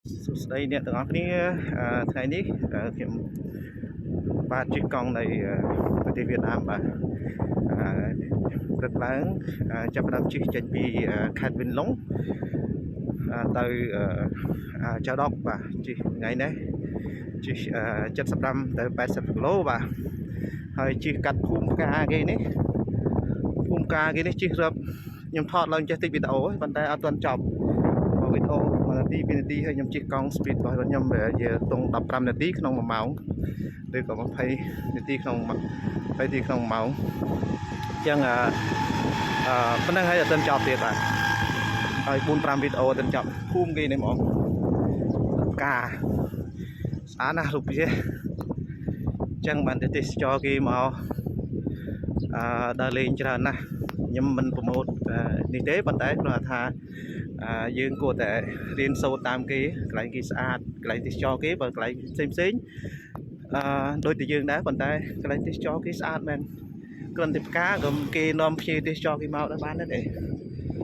សួស្តីអ្នកទាំងអស់គ្នាថ្ងៃនេះខ្ញុំបាទជិះកង់នៅប្រទេសវៀតណាមបាទព្រឹកឡើងចាប់ផ្ដើមជិះចេញពីខេត្តវិនឡុងទៅចៅដកបាទជិះថ្ងៃនេះជិះ75ទៅ80គីឡូបាទហើយជិះកាត់ភូមិផ្កាគេនេះជិះរាប់ខ្ញុំថតឡើងចេះតិចវីដេអូប៉ុន្តែអត់ទាន់ចប់វីដេអូ1នាទី2នាទីហើយខ្ញុំជិះកង់ speed របស់ខ្ញុំវាទង់15នាទីក្នុង1ម៉ោងឬក៏20នាទីក្នុង20នាទីក្នុង1ម៉ោងអញ្ចឹងប៉ុណ្ណឹងហើយអត់ទាន់ចប់ទៀតបាទហើយ4-5វីដេអូអត់ទាន់ចប់ភូមិគេនេះហ្មងផ្កាស្អាតណាស់រូបវាអញ្ចឹងបានទៅទេសចរគេមកដើរលេងច្រើនណាស់ខ្ញុំមិនប្រម៉ូទនេះទេប៉ុន្តែគ្រាន់តែថាយើងគួរតែរៀនសូត្រតាមគេកន្លែងគេស្អាតកន្លែងទេសចរគេបើកន្លែងផ្សេងដូចតែយើងដែរប៉ុន្តែកន្លែងទេសចរគេស្អាតមែនគ្រាន់តែផ្កាក៏គេនាំភ្ញៀវទេសចរគេមកដែរបានដែរទេ